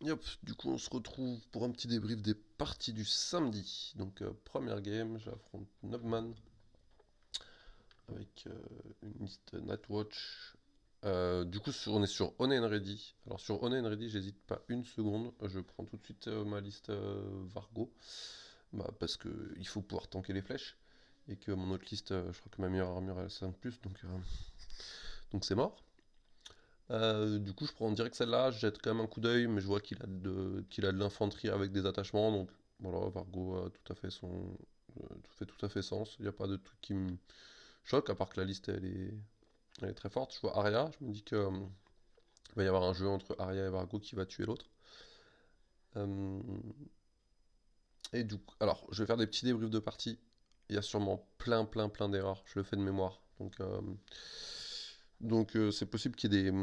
Hop, du coup, on se retrouve pour un petit débrief des parties du samedi. Donc, première game, j'affronte Nobman avec une liste Nightwatch. Du coup, on est sur Honey and Ready. Alors, sur Honey and Ready, j'hésite pas une seconde. Je prends tout de suite ma liste Vargo. Bah, parce que il faut pouvoir tanker les flèches. Et que mon autre liste, je crois que ma meilleure armure elle a 5 plus, donc c'est mort. Du coup, je prends direct celle-là, je jette quand même un coup d'œil, mais je vois qu'il a de l'infanterie avec des attachements, donc voilà, Vargo a tout à fait fait tout à fait sens. Il n'y a pas de truc qui me choque, à part que la liste elle est très forte. Je vois Arya, je me dis que il va y avoir un jeu entre Arya et Vargo qui va tuer l'autre. Euh, et du coup, alors, je vais faire des petits débriefs de partie. Il y a sûrement plein d'erreurs, je le fais de mémoire. Donc c'est possible qu'il y ait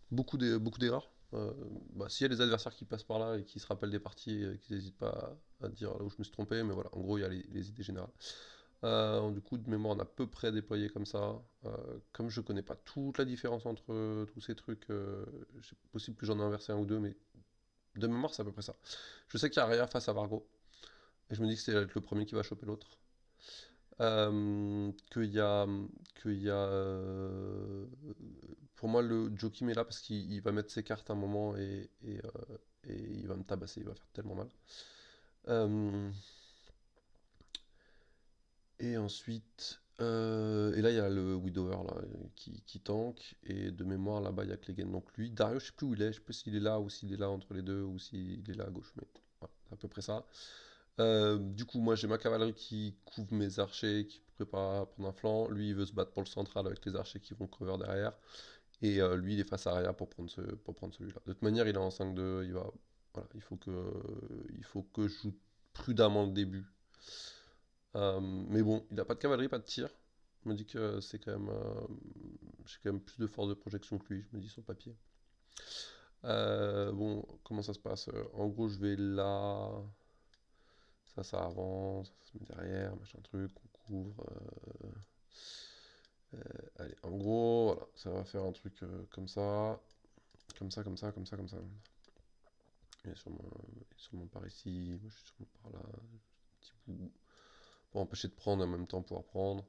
beaucoup d'erreurs. Bah, s'il y a des adversaires qui passent par là et qui se rappellent des parties, qu'ils n'hésitent pas à dire là où je me suis trompé, mais voilà, en gros, il y a les idées générales. Du coup, de mémoire, on a à peu près déployé comme ça. Comme je connais pas toute la différence entre tous ces trucs, c'est possible que j'en ai inversé un ou deux, mais de mémoire, c'est à peu près ça. Je sais qu'il y a Rhea face à Vargo, et je me dis que c'est le premier qui va choper l'autre. Qu'il y a, qu'il y a pour moi, le Joachim est là parce qu'il va mettre ses cartes à un moment et il va me tabasser, il va faire tellement mal. Euh, et ensuite, et là il y a le Widower là, qui tank, et de mémoire là-bas il y a Clegane. Donc lui, Dario, je sais plus où il est, je sais pas s'il est là ou s'il est là entre les deux ou s'il est là à gauche, mais voilà, c'est à peu près ça. Du coup, moi j'ai ma cavalerie qui couvre mes archers, qui prépare à prendre un flanc. Lui il veut se battre pour le central avec les archers qui vont cover derrière. Et lui, il est face à Arya pour prendre celui-là. De toute manière, il est en 5-2, voilà, il faut que je joue prudemment le début. Mais bon, il n'a pas de cavalerie, pas de tir. Je me dis que j'ai quand même plus de force de projection que lui, je me dis sur le papier. Bon, comment ça se passe? En gros, je vais là, ça avance, ça se met derrière, machin truc, on couvre. Allez, en gros, voilà, ça va faire un truc comme ça, comme ça. Il est sûrement par ici, moi je suis sûrement par là, un petit bout. Pour empêcher de prendre en même temps pouvoir prendre.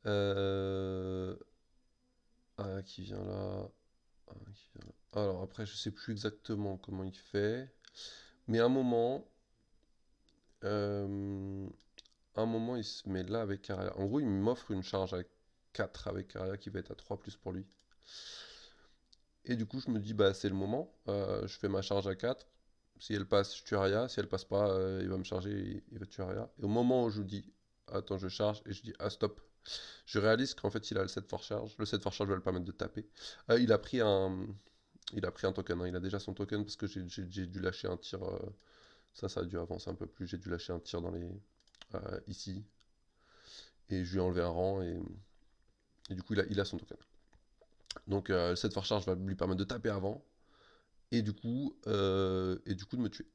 Euh... Ah, qui vient là. Ah, qui vient là. Alors après, je sais plus exactement comment il fait. Mais euh, un moment, il se met là avec Aria. En gros, il m'offre une charge à 4 avec Aria qui va être à 3 plus pour lui. Et du coup, je me dis, bah c'est le moment. Je fais ma charge à 4. Si elle passe, je tue Arya. Si elle passe pas, il va me charger, il va tuer Arya. Et au moment où je dis, attends, je charge, et je dis, ah stop, je réalise qu'en fait, il a le 7 force charge. Le 7 force charge va le permettre de taper. Il a pris un token, hein. Il a déjà son token parce que j'ai dû lâcher un tir. Ça a dû avancer un peu plus. J'ai dû lâcher un tir ici. Et je lui ai enlevé un rang. Et du coup, il a son token. Donc, le 7 force charge va lui permettre de taper avant. Et du coup de me tuer.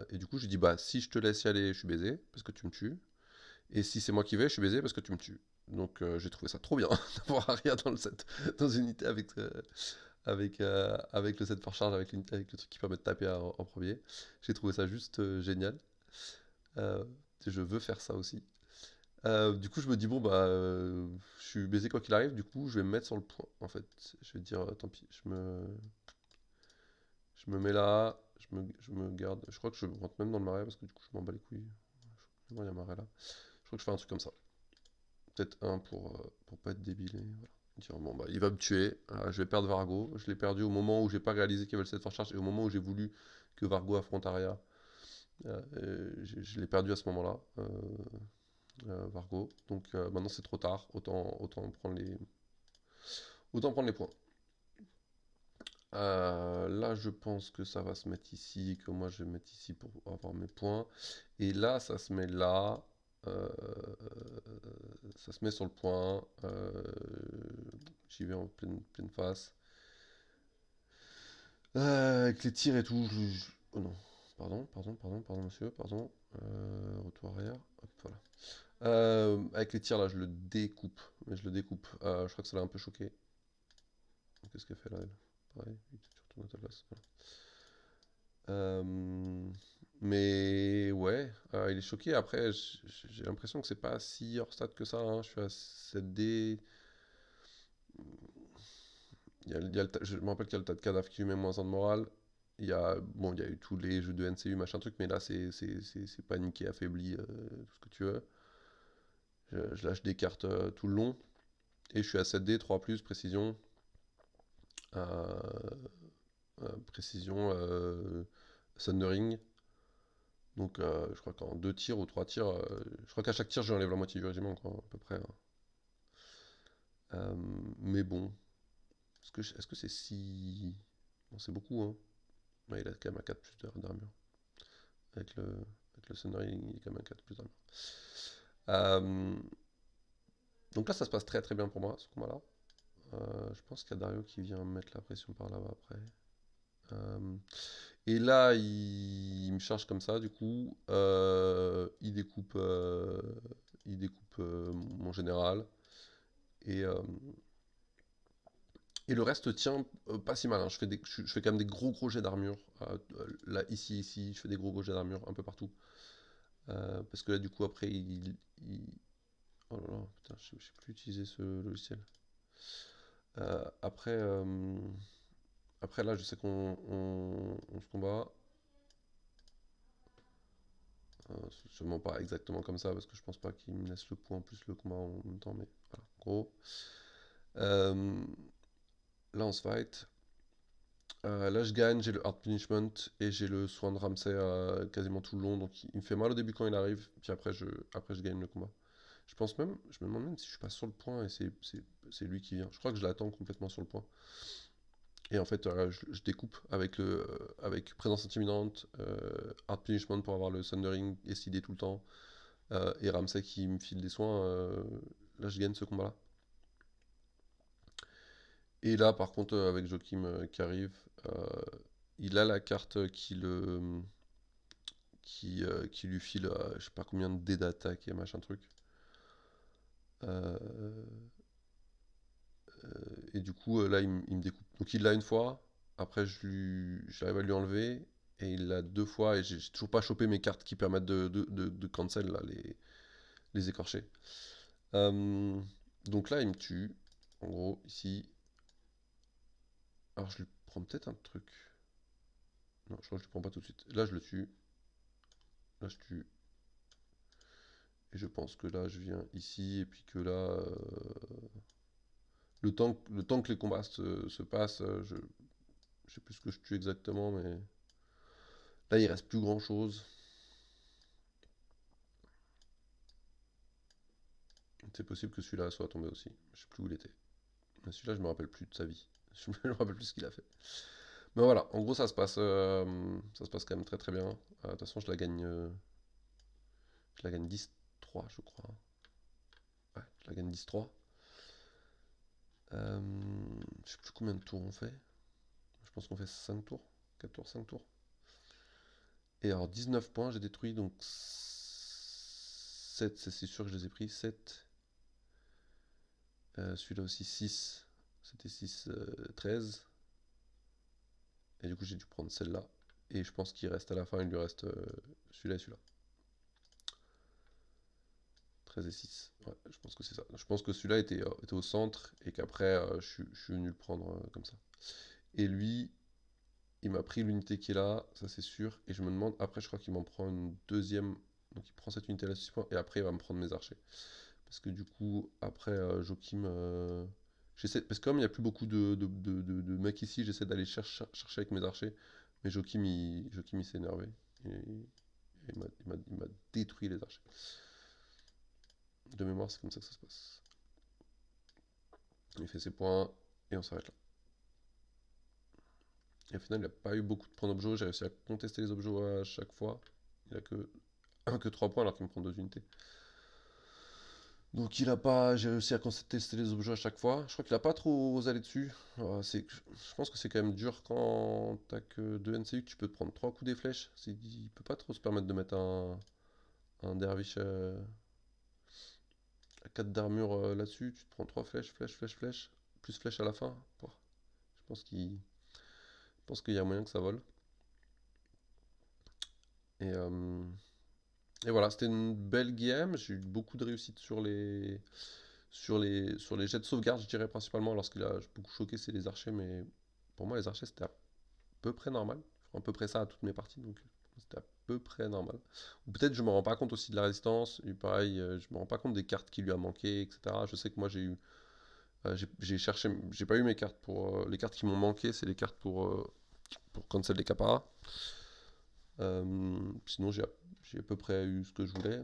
Et du coup, je dis, bah, si je te laisse y aller, je suis baisé, parce que tu me tues. Et si c'est moi qui vais, je suis baisé, parce que tu me tues. Donc, j'ai trouvé ça trop bien d'avoir Aria dans dans une unité avec le set for charge, avec le truc qui permet de taper en premier. J'ai trouvé ça juste génial. Euh, je veux faire ça aussi. Du coup, je me dis, bon, bah, je suis baisé quoi qu'il arrive, du coup, je vais me mettre sur le point, en fait. Je vais dire, tant pis, je me mets là, je me garde. Je crois que je rentre même dans le marais parce que du coup, je m'en bats les couilles. Je vois, il y a un marais là. Je crois que je fais un truc comme ça. Peut-être un pour pas être débile et voilà. Dire, bon, bah, il va me tuer, je vais perdre Vargo. Je l'ai perdu au moment où j'ai pas réalisé qu'il y avait le 7 for charge et au moment où j'ai voulu que Vargo affronte Arya. Je l'ai perdu à ce moment-là, Vargo. Donc maintenant c'est trop tard, autant prendre les points. Là, je pense que ça va se mettre ici, que moi je vais mettre ici pour avoir mes points. Et là, ça se met là. euh, Ça se met sur le point. J'y vais en pleine face. Avec les tirs et tout. Oh non. Pardon, monsieur, pardon. Retour arrière. Hop, voilà. Avec les tirs là, je le découpe. Mais je le découpe. Je crois que ça l'a un peu choqué. Qu'est-ce qu'elle fait là, elle? Pareil. retourne à ta place. Voilà. Euh, mais ouais, il est choqué. Après, j'ai l'impression que c'est pas si hors stade que ça, hein. Je suis à 7D. Je me rappelle qu'il y a le tas de cadavres qui lui met moins en de morale. Bon, il y a eu tous les jeux de NCU, machin truc, mais là, c'est paniqué, affaibli, tout ce que tu veux. Je lâche des cartes tout le long. Et je suis à 7D, 3 précision. Euh, précision Thundering. Donc je crois qu'en 2 tirs ou 3 tirs, je crois qu'à chaque tir, je lui enlève la moitié du régiment, quoi, à peu près, hein. Euh, mais bon, est-ce que c'est si... Bon, c'est beaucoup, hein. Ouais, il a quand même un 4 plus d'armure. Avec le Thundering, il est quand même un 4 plus d'armure. Euh, donc là, ça se passe très très bien pour moi, ce combat-là. Je pense qu'il y a Dario qui vient mettre la pression par là-bas après. Euh, et là, il me charge comme ça, du coup, il découpe mon général. Et, euh, et le reste tient pas si mal, hein. Je fais quand même des gros gros jets d'armure. Là, ici, je fais des gros gros jets d'armure un peu partout. Parce que là, du coup, après, oh là là, putain, je sais plus utiliser ce logiciel. Après, après, là, je sais qu'on se combat. Sûrement pas exactement comme ça, parce que je pense pas qu'il me laisse le point en plus le combat en même temps, mais voilà, en gros. Euh, Là, on se fight. Là, je gagne, j'ai le hard punishment et j'ai le soin de Ramsay quasiment tout le long, donc il me fait mal au début quand il arrive, puis après je gagne le combat. Je me demande même si je suis pas sur le point et c'est lui qui vient. Je crois que je l'attends complètement sur le point. Et en fait, je découpe avec présence intimidante, hard punishment pour avoir le Thundering SID tout le temps, et Ramsay qui me file des soins. Là, je gagne ce combat-là. Et là, par contre, avec Joachim qui arrive, euh, il a la carte qui lui file, je sais pas combien de dés d'attaque et machin truc. Euh, et du coup, là, il me découpe. Donc il l'a une fois, après j'arrive à lui enlever, et il l'a 2 fois, et j'ai toujours pas chopé mes cartes qui permettent de cancel là, les écorchés. Euh, donc là, il me tue, en gros, ici. Alors je lui prends peut-être un truc. Non, je crois que je le prends pas tout de suite. Là, je le tue. Là, je tue. Et je pense que là, je viens ici, et puis que là, le temps que les combats se passent, je sais plus ce que je tue exactement, mais là, il reste plus grand-chose. C'est possible que celui-là soit tombé aussi. Je sais plus où il était. Mais celui-là, je me rappelle plus de sa vie. Je me rappelle plus ce qu'il a fait. Mais voilà, en gros, ça se passe quand même très très bien. De toute façon, je la gagne 10-3, je crois. Ouais, je la gagne 10-3. Euh, je sais plus combien de tours on fait. Je pense qu'on fait 5 tours. 4 tours, 5 tours. Et alors 19 points, j'ai détruit, donc 7, c'est sûr que je les ai pris. 7. Celui-là aussi 6. C'était 6, 13. Et du coup j'ai dû prendre celle-là. Et je pense qu'il reste à la fin, il lui reste celui-là et celui-là. 13 et 6. Ouais, je pense que c'est ça. Je pense que celui-là était au centre et qu'après je suis venu le prendre comme ça. Et lui, il m'a pris l'unité qui est là, ça c'est sûr. Et je me demande, après je crois qu'il m'en prend une deuxième. Donc il prend cette unité là 6 points et après il va me prendre mes archers. Parce que du coup, après Joachim, parce que comme il n'y a plus beaucoup de mecs ici, j'essaie d'aller chercher avec mes archers. Mais Joachim il s'est énervé. Et il m'a détruit les archers. De mémoire, c'est comme ça que ça se passe. Il fait ses points et on s'arrête là. Et au final, il n'a pas eu beaucoup de points d'objet. J'ai réussi à contester les objets à chaque fois. Il a que 3 points alors qu'il me prend 2 unités. Donc il a pas, j'ai réussi à contester les objets à chaque fois. Je crois qu'il a pas trop osé aller dessus. Je pense que c'est quand même dur quand t'as que 2 NCU que tu peux te prendre 3 coups des flèches. Il peut pas trop se permettre de mettre un derviche à 4 d'armure là-dessus. Tu te prends 3 flèches, flèches, flèches, flèches, plus flèches à la fin. Pouah. Je pense qu'il pense qu'il y a moyen que ça vole. Et, euh, et voilà, c'était une belle game. J'ai eu beaucoup de réussite sur les jets de sauvegarde, je dirais principalement. Alors, ce qui a beaucoup choqué, c'est les archers, mais pour moi, les archers, c'était à peu près normal. Je fais à peu près ça à toutes mes parties, donc c'était à peu près normal. Ou peut-être je me rends pas compte aussi de la résistance, et pareil, je me rends pas compte des cartes qui lui a manqué, etc. Je sais que moi j'ai cherché, j'ai pas eu mes cartes les cartes qui m'ont manqué, c'est les cartes pour cancel les caparas. Sinon j'ai à peu près eu ce que je voulais.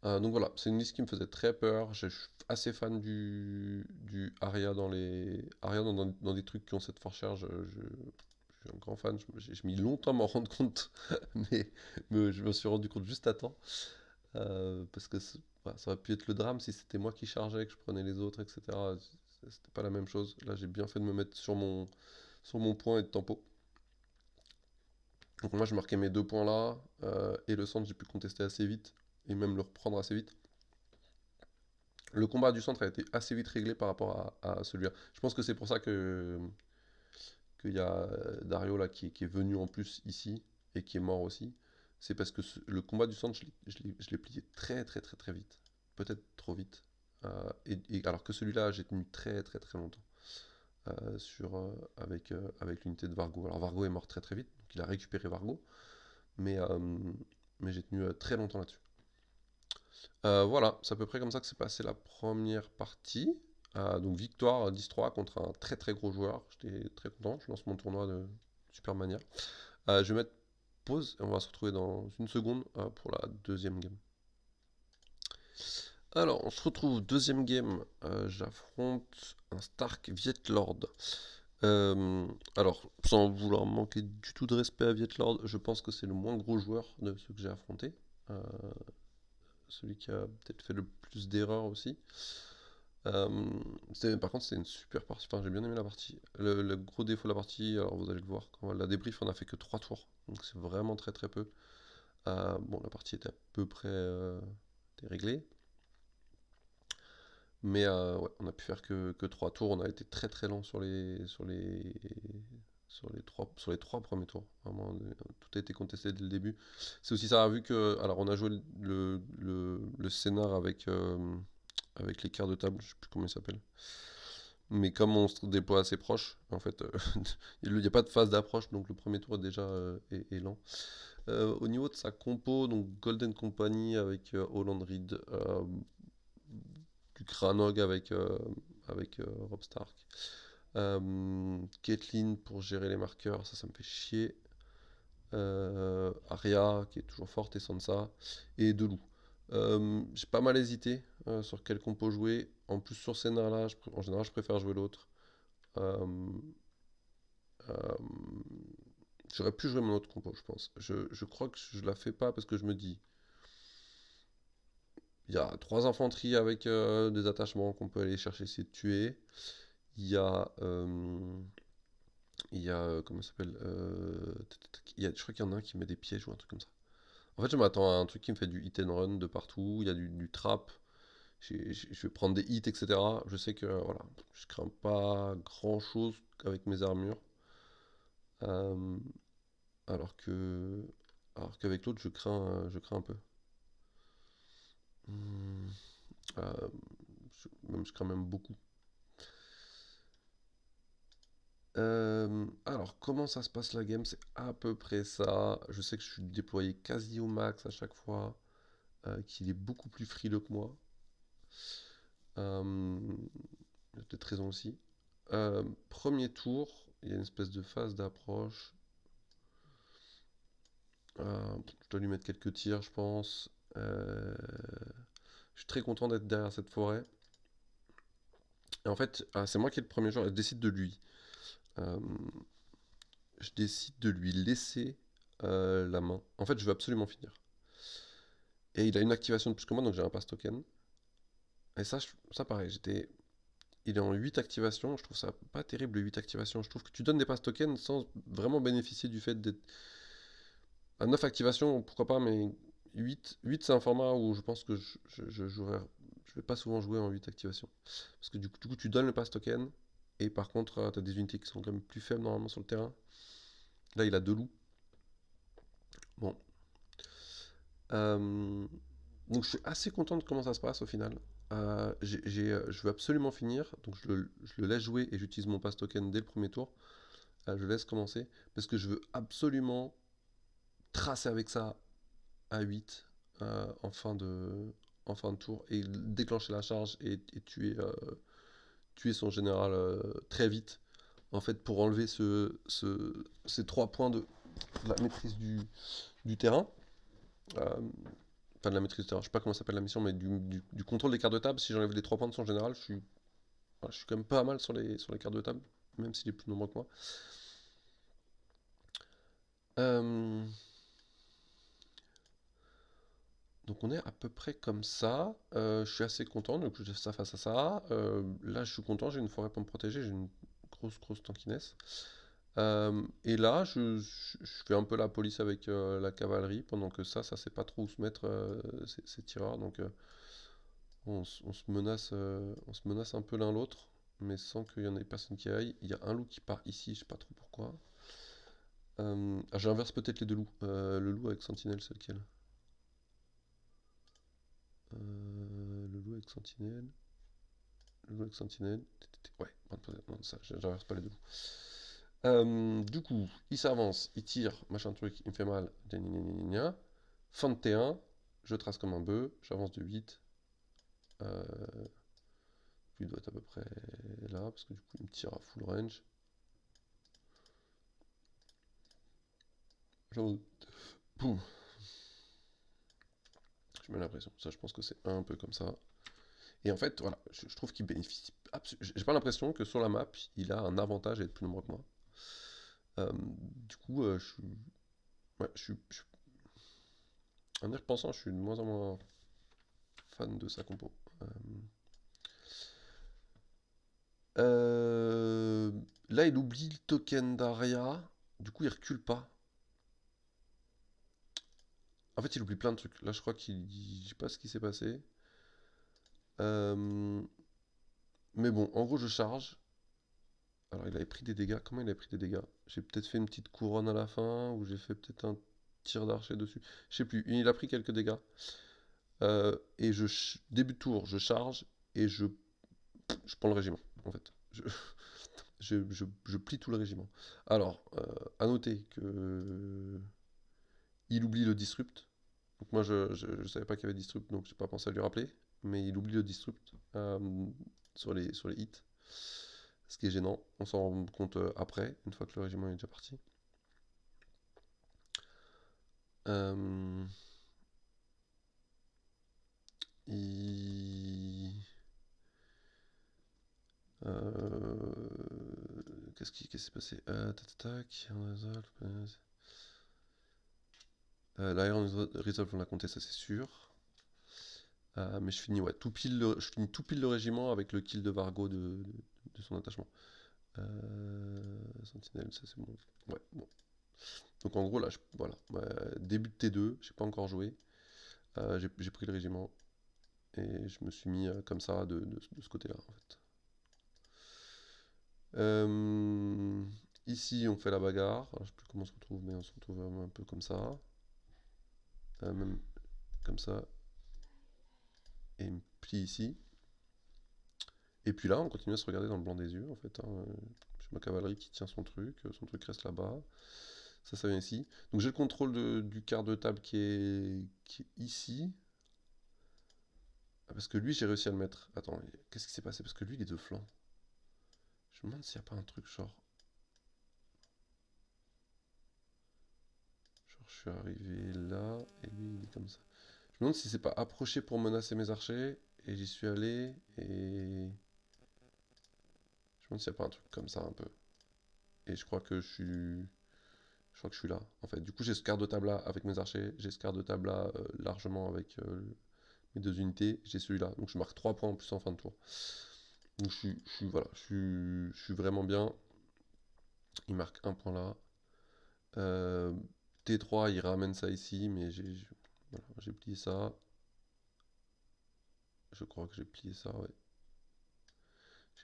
Euh, donc voilà, c'est une liste qui me faisait très peur. Je suis assez fan du Aria dans des trucs qui ont cette force charge. Je suis un grand fan. J'ai mis longtemps à m'en rendre compte, mais, je me suis rendu compte juste à temps. Parce que voilà, ça aurait pu être le drame si c'était moi qui chargeais, que je prenais les autres, etc. C'était pas la même chose. Là, j'ai bien fait de me mettre sur mon point et de tempo. Donc moi, je marquais mes 2 points là, et le centre, j'ai pu contester assez vite, et même le reprendre assez vite. Le combat du centre a été assez vite réglé par rapport à celui-là. Je pense que c'est pour ça qu'il y a Dario là qui est venu en plus ici et qui est mort aussi. C'est parce que le combat du centre, je l'ai plié très très très très vite. Peut-être trop vite. Alors que celui-là, j'ai tenu très très très longtemps avec l'unité de Vargo. Alors Vargo est mort très très vite, donc il a récupéré Vargo, mais, euh, mais j'ai tenu très longtemps là-dessus. Voilà, c'est à peu près comme ça que s'est passée la première partie. Donc victoire 10-3 contre un très très gros joueur. J'étais très content, je lance mon tournoi de super manière. Je vais mettre pause et on va se retrouver dans une seconde pour la deuxième game. Alors, on se retrouve deuxième game. J'affronte un Stark Vietlord. Alors, sans vouloir manquer du tout de respect à Vietlord, je pense que c'est le moins gros joueur de ceux que j'ai affrontés. Celui qui a peut-être fait le plus d'erreurs aussi. Par contre, c'était une super partie. Enfin, j'ai bien aimé la partie. Le gros défaut de la partie, alors vous allez le voir, quand on la débrief, on a fait que 3 tours. Donc c'est vraiment très très peu. Bon, la partie était à peu près était réglée. Mais ouais, on a pu faire que 3 tours. On a été très très lent sur les trois premiers tours. Vraiment, tout a été contesté dès le début. C'est aussi ça, vu que. Alors, on a joué le scénar avec les quarts de table, je sais plus comment il s'appelle. Mais comme on se déploie assez proche, en fait, il n'y a pas de phase d'approche, donc le premier tour est déjà est lent. Au niveau de sa compo, donc Golden Company avec Holland Reed, du Kranog avec Rob Stark, Caitlyn pour gérer les marqueurs, ça me fait chier. Arya qui est toujours forte et Sansa, et Delou. J'ai pas mal hésité sur quel compo jouer. En plus, sur ces nains-là, en général, je préfère jouer l'autre. Euh, euh, J'aurais pu jouer mon autre compo, je pense. Je crois que je la fais pas parce que je me dis, il y a 3 infanteries avec des attachements qu'on peut aller chercher, essayer de tuer. Il y a, comment ça s'appelle je crois qu'il y en a un qui met des pièges ou un truc comme ça. En fait, je m'attends à un truc qui me fait du hit and run de partout. Il y a du trap. Je vais prendre des hits, etc. Je sais que voilà, je crains pas grand chose avec mes armures. Euh, alors que qu'avec l'autre, je crains un peu. Hmm, euh, je crains même beaucoup. Alors, comment ça se passe la game? C'est à peu près ça. Je sais que je suis déployé quasi au max à chaque fois, qu'il est beaucoup plus frileux que moi. Euh, Il a peut-être raison aussi. Premier tour, il y a une espèce de phase d'approche. Je dois lui mettre quelques tirs, je pense. Je suis très content d'être derrière cette forêt. Et en fait, c'est moi qui est le premier joueur. Je décide de lui. Euh, je décide de lui laisser la main. En fait, je veux absolument finir. Et il a une activation de plus que moi, donc j'ai un pass token. Et ça pareil, il est en 8 activations. Je trouve ça pas terrible, 8 activations. Je trouve que tu donnes des pass tokens sans vraiment bénéficier du fait d'être. À 9 activations, pourquoi pas, mais 8 c'est un format où je pense que je vais pas souvent jouer en 8 activations. Parce que du coup, tu donnes le pass token Et par contre, t'as des unités qui sont quand même plus faibles normalement sur le terrain. Là, il a 2 loups. Bon. Euh, donc je suis assez content de comment ça se passe au final. Je veux absolument finir, donc je le laisse jouer et j'utilise mon pass token dès le premier tour. Je laisse commencer parce que je veux absolument tracer avec ça à 8 en fin de tour et déclencher la charge et tuer son général très vite. En fait, pour enlever ces 3 points de la maîtrise du terrain. Euh, Pas de la maîtrise du terrain, je sais pas comment s'appelle la mission, mais du contrôle des cartes de table. Si j'enlève les 3 points de son général, je suis quand même pas mal sur les cartes de table, même s'il est plus nombreux que moi. Euh, donc on est à peu près comme ça. Je suis assez content, donc je fais ça face à ça. Là, je suis content, j'ai une forêt pour me protéger, j'ai une grosse tankiness. Et là, je fais un peu la police avec la cavalerie, pendant que ça sait pas trop où se mettre, ces tireurs. Donc on se menace un peu l'un l'autre, mais sans qu'il y en ait personne qui aille. Il y a un loup qui part ici, je sais pas trop pourquoi. J'inverse peut-être les 2 loups. Le loup avec sentinelle, c'est lequel? Le loup avec sentinelle. Le loup avec sentinelle. Ouais, non, ça, j'inverse pas les 2 loups. Du coup, il s'avance, il tire, machin truc, il me fait mal. Gna gna gna gna gna. Fin de T1, je trace comme un bœuf, j'avance de 8. Euh, Lui doit être à peu près là, parce que du coup il me tire à full range. J'avance. Boum. Je mets l'impression. Ça, je pense que c'est un peu comme ça. Et en fait, voilà, je trouve qu'il bénéficie. J'ai pas l'impression que sur la map, il a un avantage à être plus nombreux que moi. Du coup, ouais, en y repensant, je suis de moins en moins fan de sa compo. Euh, Euh, Là, il oublie le token d'Aria. Du coup, il recule pas. En fait, il oublie plein de trucs. Là, je crois qu'il. Je sais pas ce qui s'est passé. Euh, Mais bon, en gros, je charge. Alors, il avait pris des dégâts. Comment il a pris des dégâts? J'ai peut-être fait une petite couronne à la fin, ou j'ai fait peut-être un tir d'archer dessus. Je sais plus. Il a pris quelques dégâts. Et début de tour, je charge et je prends le régiment, en fait. Je plie tout le régiment. Alors, à noter que il oublie le disrupt. Donc moi, je savais pas qu'il y avait disrupt, donc j'ai pas pensé à lui rappeler. Mais il oublie le disrupt sur les hits. Ce qui est gênant. On s'en rend compte après, une fois que le régiment est déjà parti. Euh, il... Qu'est-ce qui s'est passé? Tac, tac, tac, l'Iron Resolve, on l'a compté, ça c'est sûr. Mais je finis, ouais, je finis tout pile le régiment avec le kill de Vargo de son attachement. Sentinelle, ça c'est bon. Ouais, bon. Donc en gros, là, voilà. Début de T2, j'ai pas encore joué. J'ai pris le régiment et je me suis mis comme ça de ce côté-là, en fait. Euh, Ici, on fait la bagarre. Alors, je sais plus comment on se retrouve, mais on se retrouve un peu comme ça. Même comme ça. Et il me plie ici. Et puis là, on continue à se regarder dans le blanc des yeux, en fait, hein. J'ai ma cavalerie qui tient son truc reste là-bas. Ça vient ici. Donc j'ai le contrôle du quart de table qui est ici. Ah, parce que lui, j'ai réussi à le mettre. Attends, qu'est-ce qui s'est passé? Parce que lui, il est de flanc. Je me demande s'il n'y a pas un truc genre, je suis arrivé là, et lui, il est comme ça. Je me demande si c'est pas approché pour menacer mes archers, et j'y suis allé, et... Je me demande s'il n'y a pas un truc comme ça, un peu. Et je crois que je suis là, en fait. Du coup, j'ai ce quart de table là avec mes archers, j'ai ce quart de table là largement avec mes 2 unités, j'ai celui-là. Donc je marque 3 points en plus en fin de tour. Donc voilà, je suis vraiment bien. Il marque un point là. Euh, T3, il ramène ça ici, mais voilà, j'ai plié ça. Je crois que j'ai plié ça, ouais.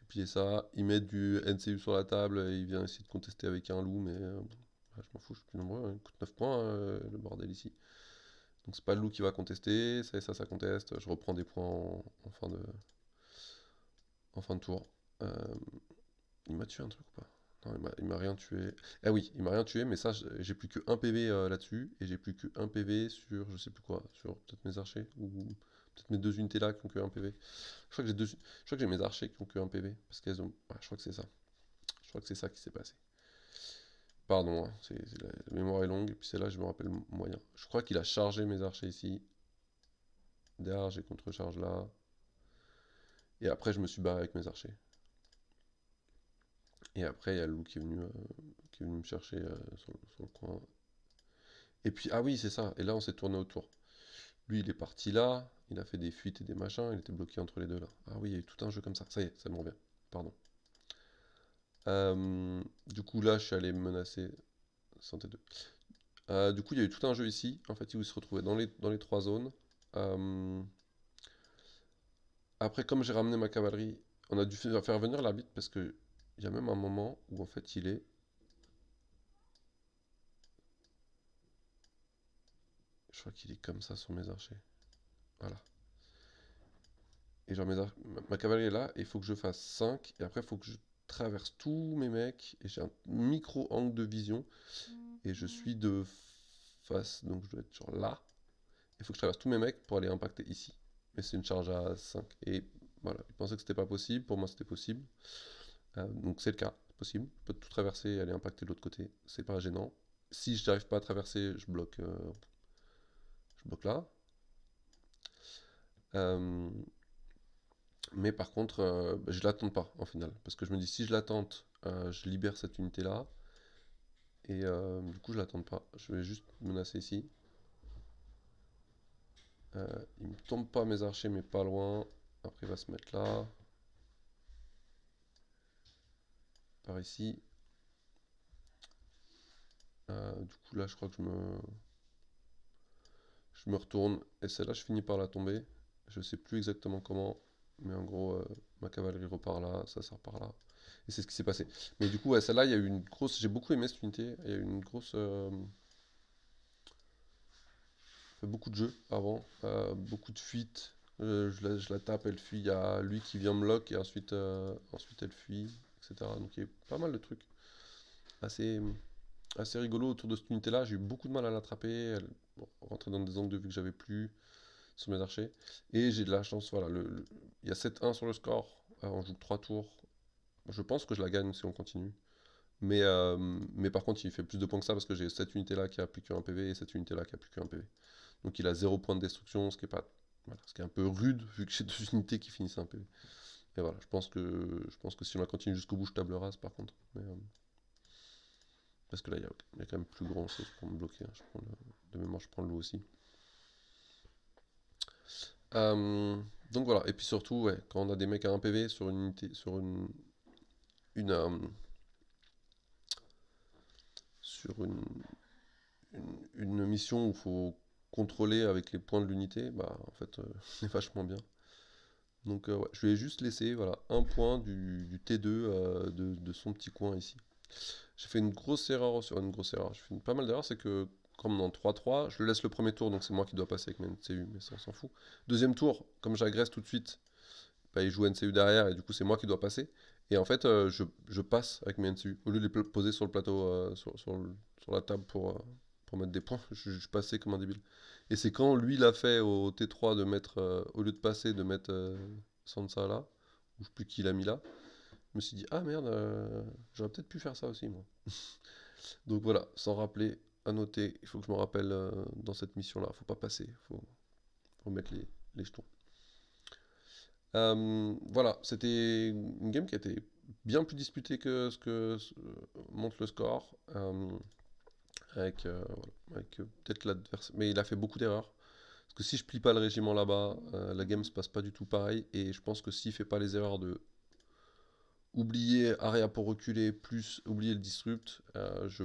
plié ça. Il met du NCU sur la table, et il vient essayer de contester avec un loup, mais je m'en fous, je suis plus nombreux, hein. Il coûte 9 points, le bordel ici. Donc c'est pas le loup qui va contester, ça conteste. Je reprends des points en fin de tour. Euh, il m'a tué un truc ou pas? Non, il m'a rien tué. Ah oui, il m'a rien tué, mais ça, j'ai plus que un PV là-dessus, et j'ai plus que un PV sur, je sais plus quoi, sur peut-être mes archers, ou peut-être mes deux unités là qui ont que un PV. Je crois que j'ai mes archers qui ont que un PV, parce qu'elles ont... Ouais, je crois que c'est ça. Je crois que c'est ça qui s'est passé. Pardon, hein, la mémoire est longue, et puis c'est là je me rappelle moyen. Je crois qu'il a chargé mes archers ici. Derrière, j'ai contre-charge là. Et après, je me suis barré avec mes archers. Et après, il y a le loup qui est venu me chercher sur le coin. Et puis, ah oui, c'est ça. Et là, on s'est tourné autour. Lui, il est parti là. Il a fait des fuites et des machins. Il était bloqué entre les deux là. Ah oui, il y a eu tout un jeu comme ça. Ça y est, ça me revient. Pardon. Du coup, là, je suis allé menacer Santé 2. Du coup, il y a eu tout un jeu ici. En fait, où il se retrouvait dans les trois zones. Euh, Après, comme j'ai ramené ma cavalerie, on a dû faire venir l'arbitre parce que il y a même un moment où en fait il est. Je crois qu'il est comme ça sur mes archers. Voilà. Et genre ma cavalerie est là, et il faut que je fasse 5 et après il faut que je traverse tous mes mecs, et j'ai un micro angle de vision, et je suis de face, donc je dois être genre là. Il faut que je traverse tous mes mecs pour aller impacter ici. Mais c'est une charge à 5. Et voilà, je pensais que c'était pas possible, pour moi c'était possible. Donc c'est le cas, c'est possible. Je peux tout traverser et aller impacter de l'autre côté, c'est pas gênant. Si je n'arrive pas à traverser, je bloque là. Euh, mais par contre, je l'attends pas en final. Parce que je me dis, si je l'attends, je libère cette unité là. Et du coup, je l'attends pas. Je vais juste menacer ici. Il me tombe pas mes archers, mais pas loin. Après, il va se mettre là. Par ici. Du coup, là, je crois que je me retourne. Et celle-là, je finis par la tomber. Je sais plus exactement comment. Mais en gros, ma cavalerie repart là, ça sort par là. Et c'est ce qui s'est passé. Mais du coup, ouais, celle-là, il y a eu une grosse. J'ai beaucoup aimé cette unité. Il y a eu une grosse. Fait beaucoup de jeux avant. Beaucoup de fuites. Je la tape, elle fuit. Il y a lui qui vient me lock, et ensuite elle fuit, etc. Donc il y a eu pas mal de trucs assez, assez rigolo autour de cette unité-là. J'ai eu beaucoup de mal à l'attraper. Elle rentrait dans des angles de vue que j'avais plus sur mes archers. Et j'ai de la chance, voilà. Il y a 7-1 sur le score. On joue 3 tours. Je pense que je la gagne si on continue. Mais par contre, il fait plus de points que ça parce que j'ai cette unité-là qui a plus qu'un PV et cette unité-là qui a plus qu'un PV. Donc il a 0 point de destruction, ce qui est pas, voilà, ce qui est un peu rude vu que j'ai deux unités qui finissent un PV. Et voilà, je pense que si on la continue jusqu'au bout, je table rase par contre. Parce que là, il y a quand même plus grand chose pour me bloquer, hein. De mémoire, je prends le loup aussi. Euh, donc voilà, et puis surtout, ouais, quand on a des mecs à 1 PV sur une unité, une, euh, sur une mission où il faut contrôler avec les points de l'unité, bah en fait, c'est vachement bien. Donc ouais, je lui ai juste laissé voilà, un point du T2 de son petit coin ici. J'ai fait une grosse erreur sur une grosse erreur. J'ai fait pas mal d'erreurs, c'est que comme dans 3-3, je le laisse le premier tour, donc c'est moi qui dois passer avec mes NCU, mais ça on s'en fout. Deuxième tour, comme j'agresse tout de suite, bah, il joue NCU derrière, et du coup c'est moi qui dois passer. Et en fait, je passe avec mes NCU. Au lieu de les poser sur le plateau, sur la table pour mettre des points, je passais comme un débile. Et c'est quand lui l'a fait au T3 de mettre, au lieu de passer, de mettre Sansa là, ou je sais plus qui l'a mis là, je me suis dit, ah merde, j'aurais peut-être pu faire ça aussi moi. Donc voilà, sans rappeler, à noter, il faut que je me rappelle dans cette mission-là, faut pas passer, faut mettre les jetons. Voilà, c'était une game qui a été bien plus disputée que ce que montre le score, voilà, avec peut-être l'adversaire. Mais il a fait beaucoup d'erreurs. Parce que si je plie pas le régiment là-bas, la game se passe pas du tout pareil. Et je pense que s'il fait pas les erreurs de oublier Aria pour reculer, plus oublier le disrupt, je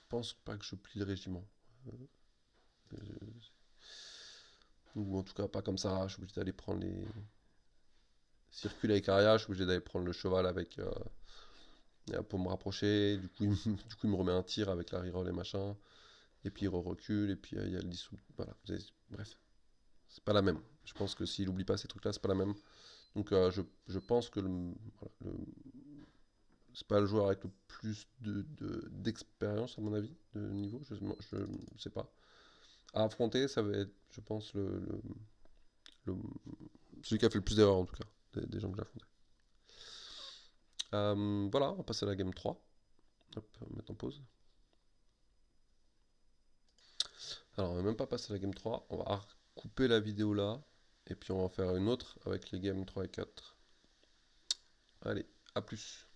pense pas que je plie le régiment. Euh, ou en tout cas pas comme ça, je suis obligé d'aller prendre les. s'il recule avec Arya, je suis obligé d'aller prendre le cheval avec, pour me rapprocher. Du coup, du coup, il me remet un tir avec la reroll et machin. Et puis il recule, et puis il y a le dissous. Voilà, bref, c'est pas la même. Je pense que s'il oublie pas ces trucs-là, c'est pas la même. Donc je pense que voilà, c'est pas le joueur avec le plus d'expérience, à mon avis, de niveau, je sais pas. À affronter, ça va être, je pense, le- celui qui a fait le plus d'erreurs, en tout cas, des gens que j'ai affrontés. Voilà, on va passer à la game 3. Hop, on va mettre en pause. Alors, on va même pas passer à la game 3. On va couper la vidéo là. Et puis on va en faire une autre avec les games 3 et 4. Allez, à plus.